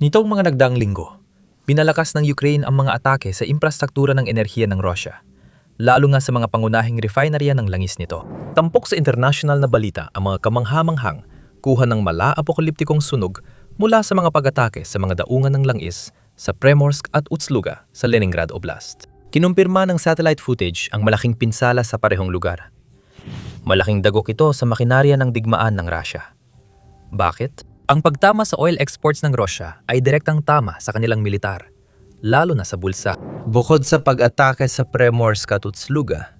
Nitong mga nagdaang linggo, pinalakas ng Ukraine ang mga atake sa infrastruktura ng enerhiya ng Russia, lalo nga sa mga pangunahing refinerya ng langis nito. Tampok sa international na balita ang mga kamanghamanghang kuha ng mala-apokaliptikong sunog mula sa mga pag-atake sa mga daungan ng langis sa Primorsk at Ust-Luga sa Leningrad Oblast. Kinumpirma ng satellite footage ang malaking pinsala sa parehong lugar. Malaking dagok ito sa makinarya ng digmaan ng Russia. Bakit? Ang pagtama sa oil exports ng Russia ay direktang tama sa kanilang militar, lalo na sa bulsa. Bukod sa pag-atake sa Primorsk at Ust-Luga,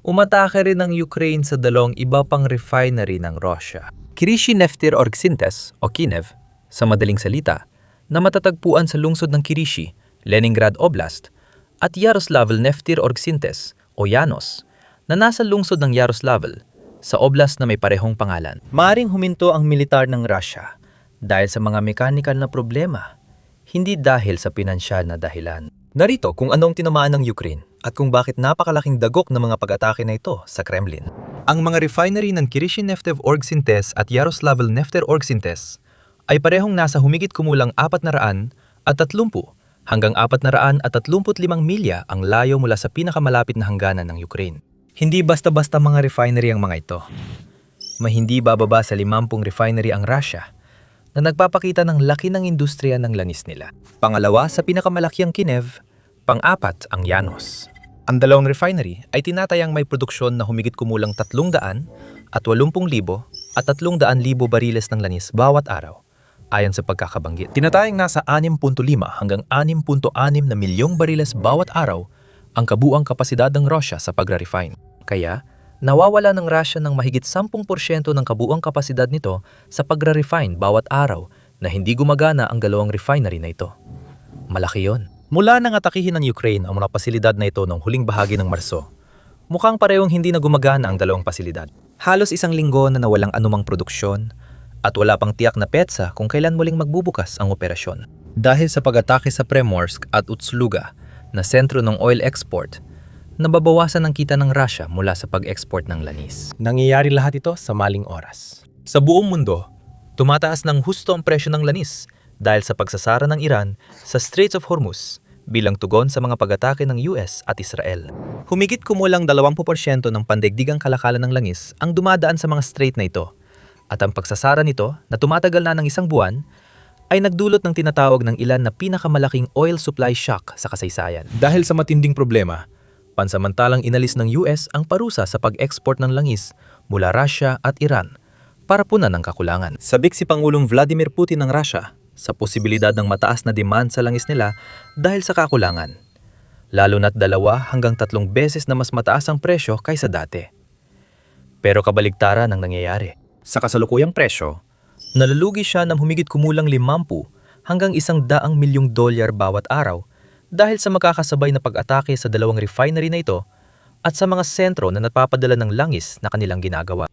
umatake rin ng Ukraine sa dalawang iba pang refinery ng Russia. Kirishi Neftir Orgsintes o Kinev, sa madaling salita, na matatagpuan sa lungsod ng Kirishi, Leningrad Oblast, at Yaroslavl Neftir Orgsintes o Yanos, na nasa lungsod ng Yaroslavl, sa oblast na may parehong pangalan. Maaring huminto ang militar ng Russia dahil sa mga mekanikal na problema, hindi dahil sa pinansyal na dahilan. Narito kung anong tinamaan ng Ukraine at kung bakit napakalaking dagok ng mga pag-atake na ito sa Kremlin. Ang mga refinery ng Kirishi Neftir Orgsintes at Yaroslavl Neftir Orgsintes ay parehong nasa humigit kumulang 430 hanggang 435 milya ang layo mula sa pinakamalapit na hangganan ng Ukraine. Hindi basta-basta mga refinery ang mga ito. May hindi bababa sa 50 refinery ang Russia na nagpapakita ng laki ng industriya ng langis nila. Pangalawa sa pinakamalaki ang Kinev, pang-apat ang Yanos. Ang dalawang refinery ay tinatayang may produksyon na humigit kumulang 300 at 80,000 at 300,000 bariles ng langis bawat araw, ayon sa pagkakabanggit. Tinatayang nasa 6.5 hanggang 6.6 na milyong bariles bawat araw ang kabuuang kapasidad ng Russia sa pagre-refine. Kaya, nawawala ng Russia ng mahigit 10% ng kabuuang kapasidad nito sa pagre-refine bawat araw na hindi gumagana ang dalawang refinery na ito. Malaki yon. Mula nang atakihin ng Ukraine ang mga pasilidad na ito noong huling bahagi ng Marso, mukhang parehong hindi na gumagana ang dalawang pasilidad. Halos isang linggo na nawalang anumang produksyon at wala pang tiyak na petsa kung kailan muling magbubukas ang operasyon. Dahil sa pag-atake sa Primorsk at Ust-Luga na sentro ng oil export, nababawasan ang kita ng Russia mula sa pag-export ng langis. Nangyayari lahat ito sa maling oras. Sa buong mundo, tumataas ng husto ang presyo ng langis dahil sa pagsasara ng Iran sa Straits of Hormuz bilang tugon sa mga pag-atake ng US at Israel. Humigit kumulang 20% ng pandaigdigang kalakalan ng langis ang dumadaan sa mga strait na ito, at ang pagsasara nito na tumatagal na ng isang buwan ay nagdulot ng tinatawag ng ilan na pinakamalaking oil supply shock sa kasaysayan. Dahil sa matinding problema, pansamantalang inalis ng US ang parusa sa pag-export ng langis mula Russia at Iran para punan ng kakulangan. Sabik si Pangulong Vladimir Putin ng Russia sa posibilidad ng mataas na demand sa langis nila dahil sa kakulangan, lalo na't 2 hanggang 3 beses na mas mataas ang presyo kaysa dati. Pero kabaligtaran ang nangyayari. Sa kasalukuyang presyo, nalulugi siya ng humigit kumulang 50 hanggang $100 milyong bawat araw dahil sa makakasabay na pag-atake sa dalawang refinery na ito at sa mga sentro na napapadala ng langis na kanilang ginagawa.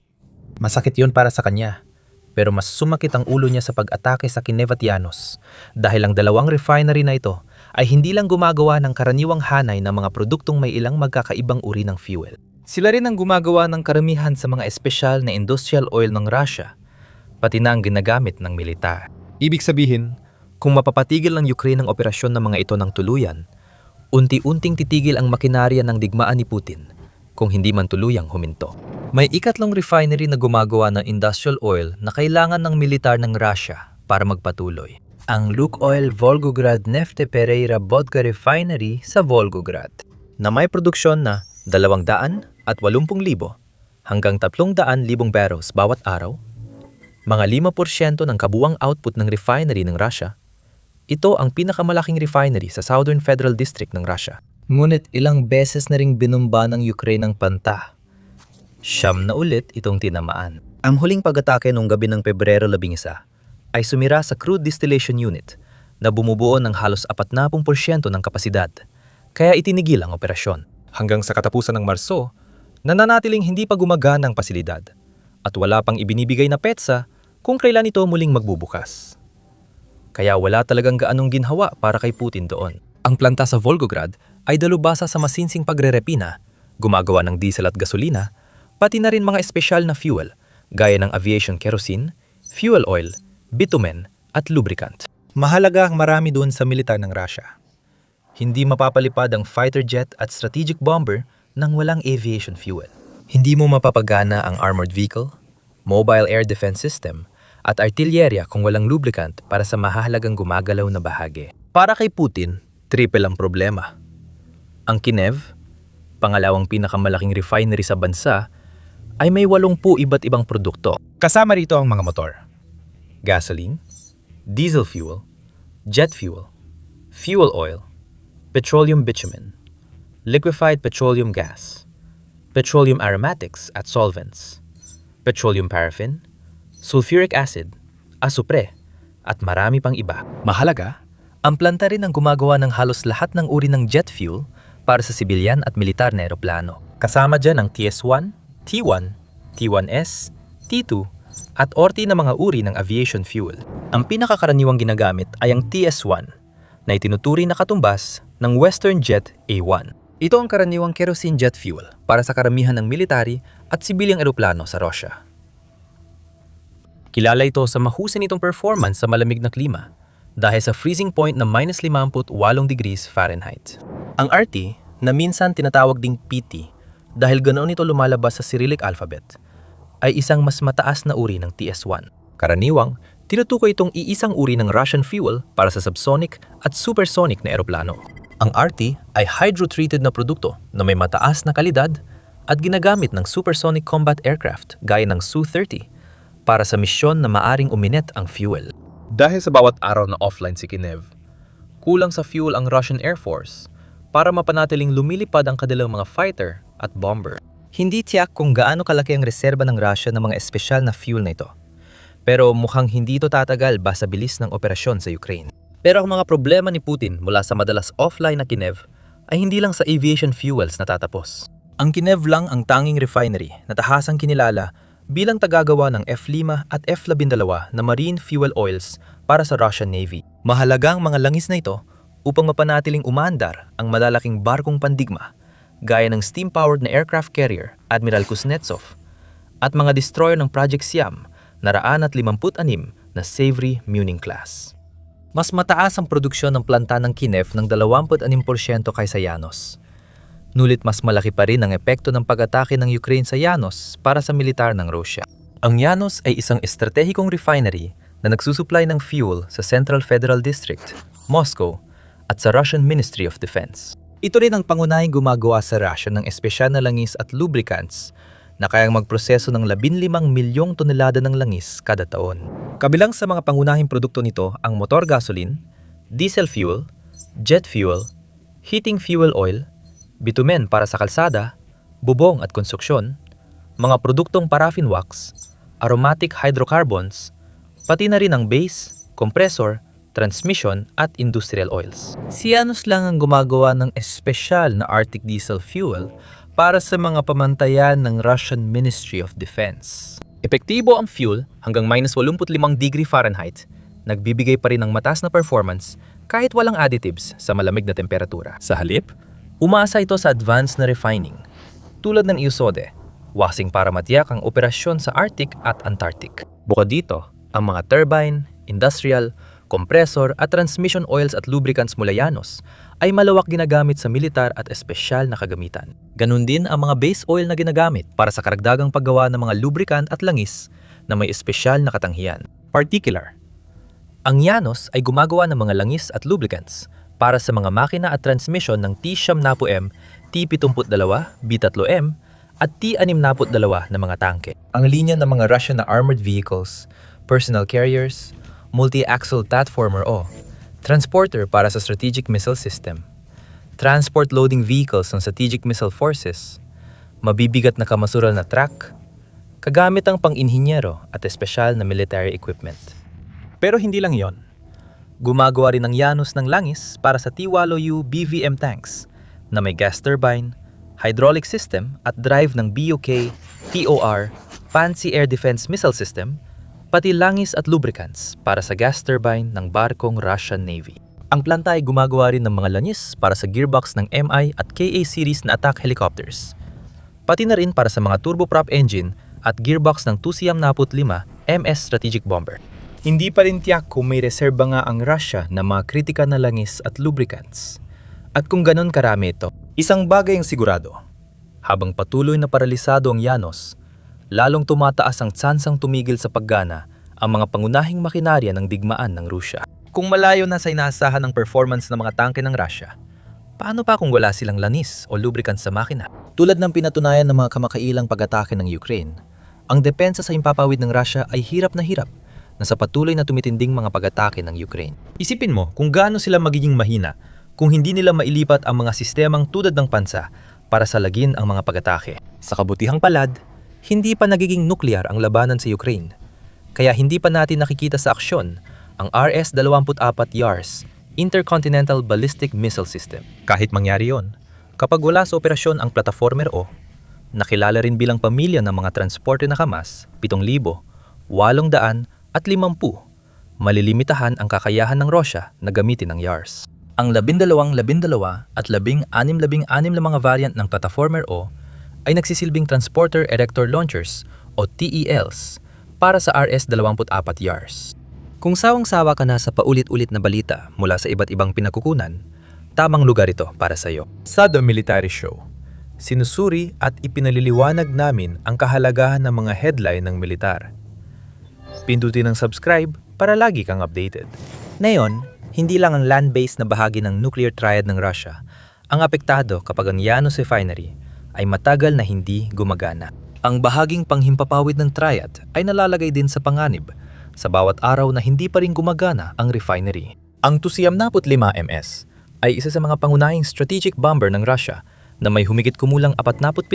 Masakit yun para sa kanya, pero mas sumakit ang ulo niya sa pag-atake sa Kinev at Yanos dahil ang dalawang refinery na ito ay hindi lang gumagawa ng karaniwang hanay ng mga produktong may ilang magkakaibang uri ng fuel. Sila rin ang gumagawa ng karamihan sa mga espesyal na industrial oil ng Russia, pati na ang ginagamit ng militar. Ibig sabihin, kung mapapatigil ng Ukraine ang operasyon ng mga ito ng tuluyan, unti-unting titigil ang makinarya ng digmaan ni Putin kung hindi man tuluyang huminto. May ikatlong refinery na gumagawa ng industrial oil na kailangan ng militar ng Russia para magpatuloy. Ang Lukoil Volgograd Nefte Pereira Vodka Refinery sa Volgograd, na may produksyon na 280,000 hanggang 300,000 barrels bawat araw, mga 5% ng kabuuang output ng refinery ng Russia. Ito ang pinakamalaking refinery sa Southern Federal District ng Russia. Ngunit ilang beses na ring binumba ng Ukraine ang Panta. 9 na ulit itong tinamaan. Ang huling pag-atake noong gabi ng Pebrero 11 ay sumira sa crude distillation unit na bumubuo ng halos 40% ng kapasidad, kaya itinigil ang operasyon. Hanggang sa katapusan ng Marso, nananatiling hindi pa gumagana ang pasilidad at wala pang ibinibigay na petsa kung kailan ito muling magbubukas. Kaya wala talagang gaanong ginhawa para kay Putin doon. Ang planta sa Volgograd ay dalubhasa sa masinsing pagrerepina, gumagawa ng diesel at gasolina, pati na rin mga espesyal na fuel gaya ng aviation kerosene, fuel oil, bitumen at lubricant. Mahalaga ang marami doon sa militar ng Russia. Hindi mapapalipad ang fighter jet at strategic bomber nang walang aviation fuel. Hindi mo mapapagana ang armored vehicle, mobile air defense system, at artillery kung walang lubricant para sa mahalagang gumagalaw na bahagi. Para kay Putin, triple ang problema. Ang Kiev, pangalawang pinakamalaking refinery sa bansa, ay may 80 iba't ibang produkto. Kasama rito ang mga motor, gasoline, diesel fuel, jet fuel, fuel oil, petroleum bitumen, liquefied petroleum gas, petroleum aromatics at solvents, petroleum paraffin, sulfuric acid, asupre, at marami pang iba. Mahalaga, ang planta rin ang gumagawa ng halos lahat ng uri ng jet fuel para sa sibilyan at militar na eroplano. Kasama dyan ang TS-1, T-1, T-1S, T-2, at orti na mga uri ng aviation fuel. Ang pinakakaraniwang ginagamit ay ang TS-1 na itinuturi na katumbas ng Western Jet A-1. Ito ang karaniwang kerosene jet fuel para sa karamihan ng military at sibilyang eroplano sa Russia. Kilala ito sa mahusay nitong performance sa malamig na klima dahil sa freezing point na -58 degrees Fahrenheit. Ang RT, na minsan tinatawag ding PT dahil ganoon ito lumalabas sa Cyrillic alphabet, ay isang mas mataas na uri ng TS-1. Karaniwang, tinutukoy itong iisang uri ng Russian fuel para sa subsonic at supersonic na eroplano. Ang RT ay hydro-treated na produkto na may mataas na kalidad at ginagamit ng supersonic combat aircraft gaya ng Su-30 para sa misyon na maaring uminit ang fuel. Dahil sa bawat araw na offline si Kiev, kulang sa fuel ang Russian Air Force para mapanatiling lumilipad ang kanilang mga fighter at bomber. Hindi tiyak kung gaano kalaki ang reserba ng Russia ng mga espesyal na fuel na ito. Pero mukhang hindi ito tatagal basta bilis ng operasyon sa Ukraine. Pero ang mga problema ni Putin mula sa madalas offline na Kiev ay hindi lang sa aviation fuels natatapos. Ang Kiev lang ang tanging refinery na tahasang kinilala bilang tagagawa ng F-5 at F-12 na marine fuel oils para sa Russian Navy. Mahalaga ang mga langis na ito upang mapanatiling umandar ang malalaking barkong pandigma gaya ng steam-powered na aircraft carrier Admiral Kuznetsov at mga destroyer ng Project Siam na 156 na Savory Munin class. Mas mataas ang produksyon ng planta ng Kiev ng 26% kaysa Yanos. Nulit mas malaki pa rin ang epekto ng pag-atake ng Ukraine sa Yanos para sa militar ng Russia. Ang Yanos ay isang estratehikong refinery na nagsusupply ng fuel sa Central Federal District, Moscow, at sa Russian Ministry of Defense. Ito rin ang pangunahing gumagawa sa Russia ng espesyal na langis at lubricants na kayang magproseso ng 15 milyong tonelada ng langis kada taon. Kabilang sa mga pangunahing produkto nito ang motor gasoline, diesel fuel, jet fuel, heating fuel oil, bitumen para sa kalsada, bubong at konstruksyon, mga produktong paraffin wax, aromatic hydrocarbons, pati na rin ang base, compressor, transmission at industrial oils. Si Yanos lang ang gumagawa ng espesyal na Arctic diesel fuel para sa mga pamantayan ng Russian Ministry of Defense. Epektibo ang fuel hanggang -85 degree Fahrenheit, nagbibigay pa rin ng mataas na performance kahit walang additives sa malamig na temperatura. Sa halip, umaasa ito sa advanced na refining, tulad ng iosode, waxing para matiyak ang operasyon sa Arctic at Antarctic. Bukod dito, ang mga turbine, industrial, compressor at transmission oils at lubricants mula Yanos ay malawak ginagamit sa militar at espesyal na kagamitan. Ganun din ang mga base oil na ginagamit para sa karagdagang paggawa ng mga lubricant at langis na may espesyal na katanghian. Particular. Ang Yanos ay gumagawa ng mga langis at lubricants para sa mga makina at transmission ng T-72M, T-72, B-3M at T-62 na mga tangke. Ang linya ng mga Russian na armored vehicles, personal carriers, multi-axle platformer o transporter para sa strategic missile system, transport loading vehicles ng strategic missile forces, mabibigat na kamasural na truck, kagamit ang pang-inhinyero at espesyal na military equipment. Pero hindi lang yon. Gumagawa rin ng Yanos ng langis para sa T-8U BVM tanks na may gas turbine, hydraulic system at drive ng BUK, TOR, Pansy Air Defense Missile System, pati langis at lubricants para sa gas turbine ng barkong Russian Navy. Ang planta ay gumagawa rin ng mga langis para sa gearbox ng MI at KA series na attack helicopters, pati na rin para sa mga turboprop engine at gearbox ng Tu-65 MS strategic bomber. Hindi pa rin tiyak kung may reserba nga ang Russia na mga kritikal na langis at lubricants. At kung ganon karami ito, isang bagay ang sigurado. Habang patuloy na paralisado ang Llanos, lalong tumataas ang tsansang tumigil sa paggana ang mga pangunahing makinarya ng digmaan ng Rusya. Kung malayo na sa inaasahan ng performance ng mga tangke ng Russia, paano pa kung wala silang langis o lubricants sa makina? Tulad ng pinatunayan ng mga kamakailang pag-atake ng Ukraine, ang depensa sa himpapawid ng Russia ay hirap na sa patuloy na tumitinding mga pag-atake ng Ukraine. Isipin mo kung gaano sila magiging mahina kung hindi nila mailipat ang mga sistemang tulad ng pansa para salagin ang mga pag-atake. Sa kabutihang palad, hindi pa nagiging nuklear ang labanan sa Ukraine. Kaya hindi pa natin nakikita sa aksyon ang RS-24 YARS, Intercontinental Ballistic Missile System. Kahit mangyari yon, kapag wala sa operasyon ang Plataformer O, nakilala rin bilang pamilya ng mga transporte na KAMAZ, 7,000, 800 at 50, malilimitahan ang kakayahan ng Russia na gamitin ang YARS. Ang 12, 12 at 16 na mga variant ng Plataformer O ay nagsisilbing Transporter Erector Launchers o TELs para sa RS-24 YARS. Kung sawang-sawa ka na sa paulit-ulit na balita mula sa iba't ibang pinagkukunan, tamang lugar ito para sa iyo. Sa The Military Show, sinusuri at ipinaliliwanag namin ang kahalagahan ng mga headline ng militar. Pindutin ang subscribe para lagi kang updated. Ngayon, hindi lang ang land-based na bahagi ng nuclear triad ng Russia ang apektado kapag ang Llanos Refinery ay matagal na hindi gumagana. Ang bahaging panghimpapawid ng triad ay nalalagay din sa panganib sa bawat araw na hindi pa rin gumagana ang refinery. Ang Tu-65MS ay isa sa mga pangunahing strategic bomber ng Russia na may humigit kumulang 47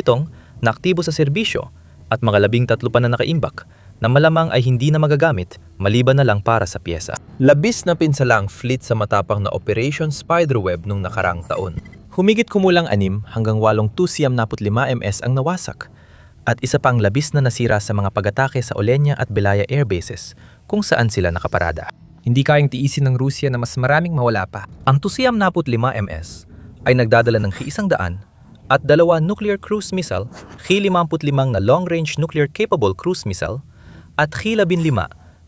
na aktibo sa serbisyo at mga 13 pa na nakaimbak na malamang ay hindi na magagamit maliban na lang para sa pyesa. Labis na pinsala ang fleet sa matapang na Operation Spiderweb nung nakarang taon. Humigit kumulang 6 hanggang 8 Tu-65MS ang nawasak at isa pang labis na nasira sa mga pag-atake sa Olenia at Belaya air bases kung saan sila nakaparada. Hindi kayang tiisin ng Rusya na mas maraming mawala pa. Ang Tu-65MS ay nagdadala ng Ki-100 at 2 nuclear cruise missile, Ki-55 na long-range nuclear-capable cruise missile at Ki-15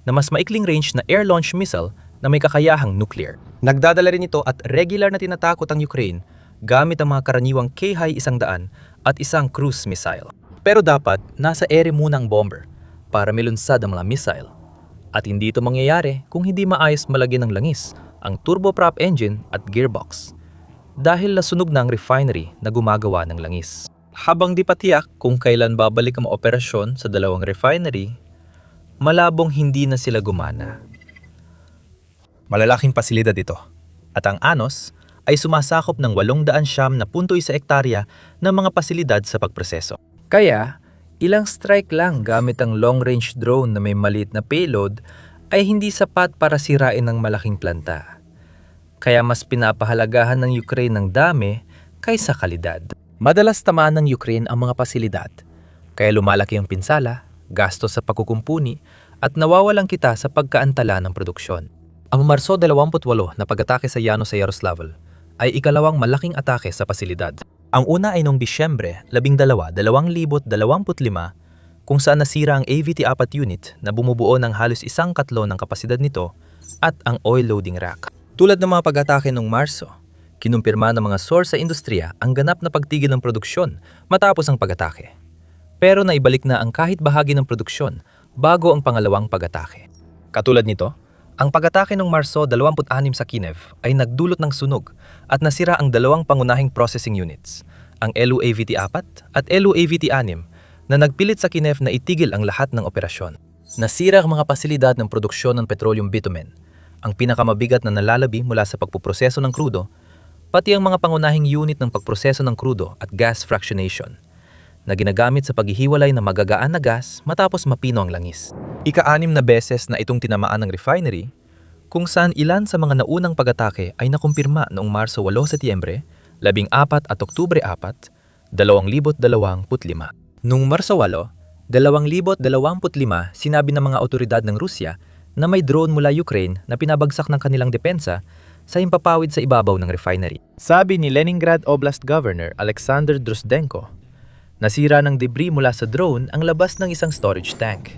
na mas maikling range na air-launched missile na may kakayahang nuclear. Nagdadala rin ito at regular na tinatakot ang Ukraine gamit ang mga karaniwang Ki-100 at isang cruise missile. Pero dapat nasa ere muna ang bomber para milunsad ang mga missile. At hindi ito mangyayari kung hindi maayos malagyan ng langis ang turboprop engine at gearbox dahil nasunog na ang refinery na gumagawa ng langis. Habang di pa tiyak kung kailan babalik ang operasyon sa dalawang refinery, malabong hindi na sila gumana. Malalaking pasilidad ito at ang ANOS ay sumasakop ng 800 sa hektarya ng mga pasilidad sa pagproseso. Kaya, ilang strike lang gamit ang long-range drone na may maliit na payload ay hindi sapat para sirain ang malaking planta. Kaya mas pinapahalagahan ng Ukraine ng dami kaysa kalidad. Madalas tamaan ng Ukraine ang mga pasilidad, kaya lumalaki ang pinsala, gastos sa pagkukumpuni, at nawawalan kita sa pagkaantala ng produksyon. Ang Marso 28 na pag-atake sa Llanos sa Yaroslavl ay ikalawang malaking atake sa pasilidad. Ang una ay noong Disyembre 12, 2025 kung saan nasira ang AVT-4 unit na bumubuo ng halos 1/4 ng kapasidad nito at ang oil loading rack. Tulad ng mga pag-atake noong Marso, kinumpirma ng mga source sa industriya ang ganap na pagtigil ng produksyon matapos ang pag-atake. Pero naibalik na ang kahit bahagi ng produksyon bago ang pangalawang pag-atake. Katulad nito, ang pag-atake noong Marso 26 sa Kyiv ay nagdulot ng sunog at nasira ang dalawang pangunahing processing units, ang LUAVT-4 at LUAVT-6 na nagpilit sa Kyiv na itigil ang lahat ng operasyon. Nasira ang mga pasilidad ng produksyon ng petroleum bitumen, ang pinakamabigat na nalalabi mula sa pagpuproseso ng krudo, pati ang mga pangunahing unit ng pagproseso ng krudo at gas fractionation, na ginagamit sa paghihiwalay ng magagaan na gas matapos mapino ang langis. Ika-6 na beses na itong tinamaan ng refinery, kung saan ilan sa mga naunang pag-atake ay nakumpirma noong Marso 8, Setyembre, 14 at Oktubre 4, 2025. Noong Marso 8, 2025, sinabi ng mga otoridad ng Rusya na may drone mula Ukraine na pinabagsak ng kanilang depensa sa himpapawid sa ibabaw ng refinery. Sabi ni Leningrad Oblast Governor Alexander Drozdenko, nasira ng debris mula sa drone ang labas ng isang storage tank.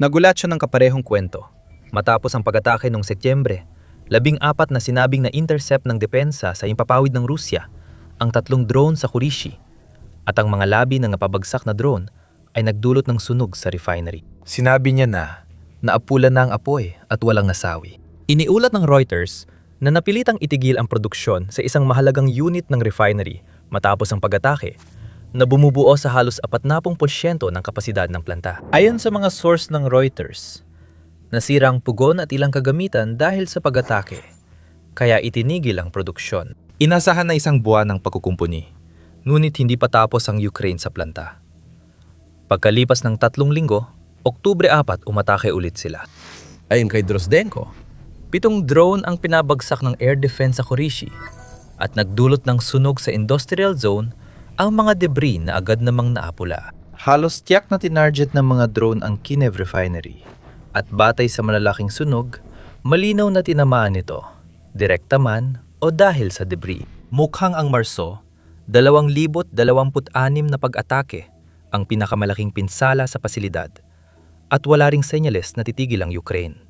Nagulat siya ng kaparehong kwento. Matapos ang pag-atake noong Setyembre, 14 na sinabing na intercept ng depensa sa impapawid ng Rusya ang 3 drone sa Kurishi at ang mga labi ng napabagsak na drone ay nagdulot ng sunog sa refinery. Sinabi niya na naapulan na ang apoy at walang nasawi. Iniulat ng Reuters na napilitang itigil ang produksyon sa isang mahalagang unit ng refinery matapos ang pag-atake na bumubuo sa halos 40% ng kapasidad ng planta. Ayon sa mga source ng Reuters, nasira ang pugon at ilang kagamitan dahil sa pag-atake, kaya itinigil ang produksyon. Inasahan na isang buwan ng pagkukumpuni, ngunit hindi pa tapos ang Ukraine sa planta. Pagkalipas ng 3 linggo, Oktubre 4 umatake ulit sila. Ayon kay Drozdenko, 7 drone ang pinabagsak ng air defense sa Kurishi at nagdulot ng sunog sa industrial zone ang mga debris na agad namang naapula. Halos tiyak na tinarget ng mga drone ang Kyiv refinery. At batay sa malalaking sunog, malinaw na tinamaan ito, direkta man o dahil sa debris. Mukhang ang Marso, 2,026 na pag-atake ang pinakamalaking pinsala sa pasilidad at wala ring senyales na titigil ang Ukraine.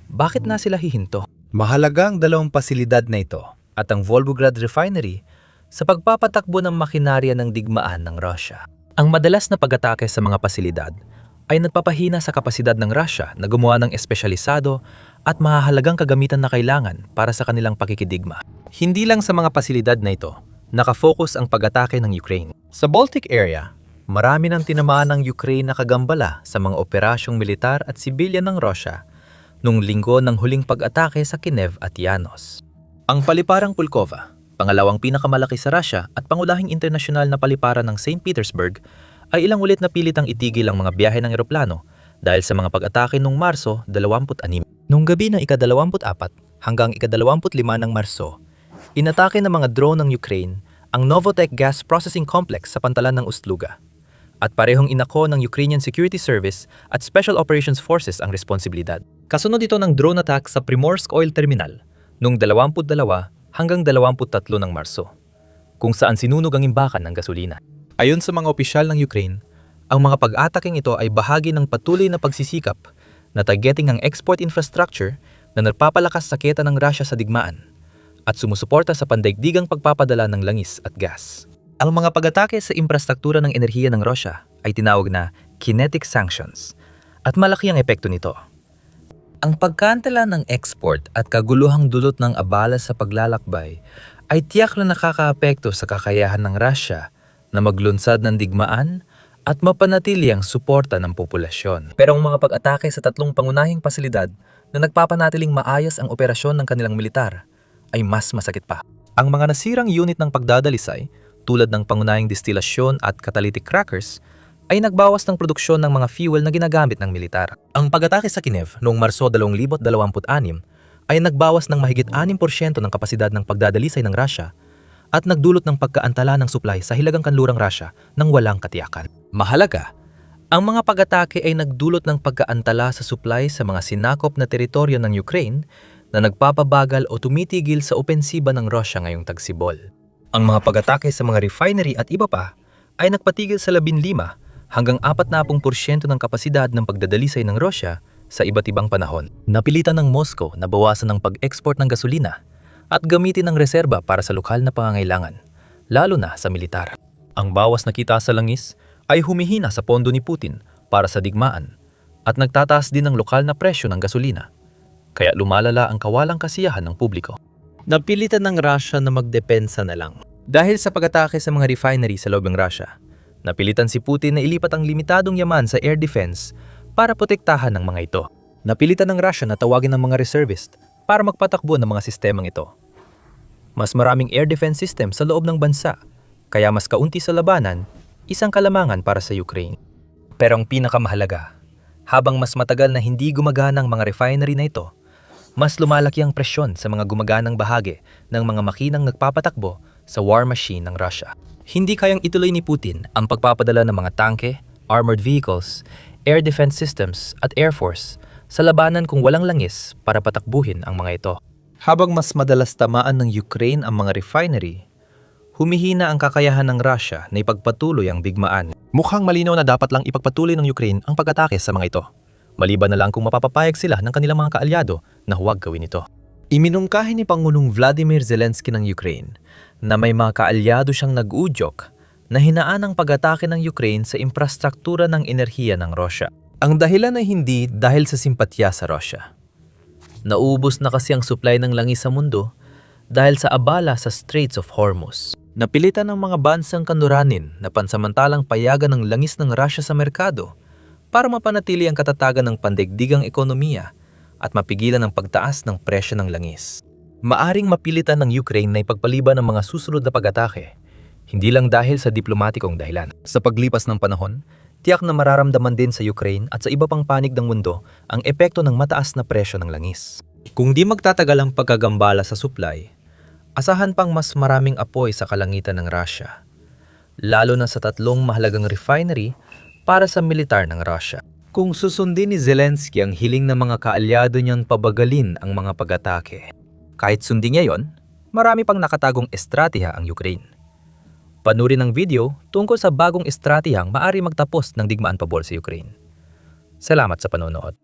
Bakit na sila hihinto? Mahalaga ang 2 pasilidad na ito at ang Volgograd refinery sa pagpapatakbo ng makinarya ng digmaan ng Russia. Ang madalas na pag-atake sa mga pasilidad ay nagpapahina sa kapasidad ng Russia na gumawa ng espesyalisado at mahahalagang kagamitan na kailangan para sa kanilang pakikidigma. Hindi lang sa mga pasilidad na ito, nakafocus ang pag-atake ng Ukraine. Sa Baltic area, marami nang tinamaan ng Ukraine na kagambala sa mga operasyong militar at sibilyan ng Russia noong linggo ng huling pag-atake sa Kyiv at Yanos. Ang paliparang Pulkova, pangalawang pinakamalaki sa Russia at pangunahing internasyonal na paliparan ng St. Petersburg, ay ilang ulit na pilitang itigil ang mga biyahe ng eroplano dahil sa mga pag-atake noong Marso 26. Noong gabi ng ika-24 hanggang ika-25 ng Marso, inatake ng mga drone ng Ukraine ang Novotek Gas Processing Complex sa pantalan ng Ust-Luga. At parehong inako ng Ukrainian Security Service at Special Operations Forces ang responsibilidad. Kasunod ito ng drone attack sa Primorsk Oil Terminal noong 22 hanggang 23 ng Marso, kung saan sinunog ang imbakan ng gasolina. Ayon sa mga opisyal ng Ukraine, ang mga pag-ataking ito ay bahagi ng patuloy na pagsisikap na targeting ang export infrastructure na nagpapalakas sa kita ng Russia sa digmaan at sumusuporta sa pandaigdigang pagpapadala ng langis at gas. Ang mga pag-atake sa infrastruktura ng enerhiya ng Russia ay tinawag na kinetic sanctions at malaki ang epekto nito. Ang pagkantala ng export at kaguluhang dulot ng abala sa paglalakbay ay tiyak na nakakaapekto sa kakayahan ng Russia na maglunsad ng digmaan at mapanatili ang suporta ng populasyon. Pero ang mga pag-atake sa 3 pangunahing pasilidad na nagpapanatiling maayos ang operasyon ng kanilang militar ay mas masakit pa. Ang mga nasirang unit ng pagdadalisay, tulad ng pangunahing distilasyon at catalytic crackers, ay nagbawas ng produksyon ng mga fuel na ginagamit ng militar. Ang pag-atake sa Kyiv noong Marso 2026 ay nagbawas ng mahigit 6% ng kapasidad ng pagdadalisay ng Russia at nagdulot ng pagkaantala ng supply sa hilagang kanlurang Russia nang walang katiyakan. Mahalaga, ang mga pag-atake ay nagdulot ng pagkaantala sa supply sa mga sinakop na teritoryo ng Ukraine na nagpapabagal o tumitigil sa opensiba ng Russia ngayong tagsibol. Ang mga pag-atake sa mga refinery at iba pa ay nagpatigil sa 15 hanggang 40% ng kapasidad ng pagdadalisay ng Russia sa iba't ibang panahon. Napilitan ng Moscow na bawasan ang pag-export ng gasolina at gamitin ang reserba para sa lokal na pangangailangan, lalo na sa militar. Ang bawas na kita sa langis ay humihina sa pondo ni Putin para sa digmaan at nagtataas din ang lokal na presyo ng gasolina, kaya lumalala ang kawalang kasiyahan ng publiko. Napilitan ng Russia na magdepensa na lang. Dahil sa pag-atake sa mga refinery sa loob ng Russia, napilitan si Putin na ilipat ang limitadong yaman sa air defense para protektahan ng mga ito. Napilitan ng Russia na tawagin ng mga reservist para magpatakbo ng mga sistemang ito. Mas maraming air defense system sa loob ng bansa, kaya mas kaunti sa labanan, isang kalamangan para sa Ukraine. Pero ang pinakamahalaga, habang mas matagal na hindi gumagana ang mga refinery na ito, mas lumalaki ang presyon sa mga gumaganang bahagi ng mga makinang nagpapatakbo sa war machine ng Russia. Hindi kayang ituloy ni Putin ang pagpapadala ng mga tangke, armored vehicles, air defense systems at air force sa labanan kung walang langis para patakbuhin ang mga ito. Habang mas madalas tamaan ng Ukraine ang mga refinery, humihina ang kakayahan ng Russia na ipagpatuloy ang digmaan. Mukhang malinaw na dapat lang ipagpatuloy ng Ukraine ang pag-atake sa mga ito. Maliban na lang kung mapapapayag sila ng kanilang mga kaalyado na huwag gawin ito. Iminungkahi ni Pangulong Vladimir Zelensky ng Ukraine na may mga kaalyado siyang nag-udyok na hinaan ang pag-atake ng Ukraine sa infrastruktura ng enerhiya ng Russia. Ang dahilan ay hindi dahil sa simpatya sa Russia. Naubos na kasi ang supply ng langis sa mundo dahil sa abala sa Straits of Hormuz. Napilitan ng mga bansang kanluranin na pansamantalang payagan ng langis ng Russia sa merkado para mapanatili ang katatagan ng pandaigdigang ekonomiya at mapigilan ang pagtaas ng presyo ng langis. Maaring mapilitan ng Ukraine na ipagpaliban ang mga susunod na pag-atake, hindi lang dahil sa diplomatikong dahilan. Sa paglipas ng panahon, tiyak na mararamdaman din sa Ukraine at sa iba pang panig ng mundo ang epekto ng mataas na presyo ng langis. Kung di magtatagal ang pagkagambala sa supply, asahan pang mas maraming apoy sa kalangitan ng Russia, lalo na sa tatlong mahalagang refinery para sa militar ng Russia. Kung susundin ni Zelensky ang hiling ng mga kaalyado niyang pabagalin ang mga pag-atake, kahit sundin niya yon, marami pang nakatagong estratehiya ang Ukraine. Panurin ang video tungkol sa bagong estratehiyang maaari magtapos ng digmaan pabor sa Ukraine. Salamat sa panonood.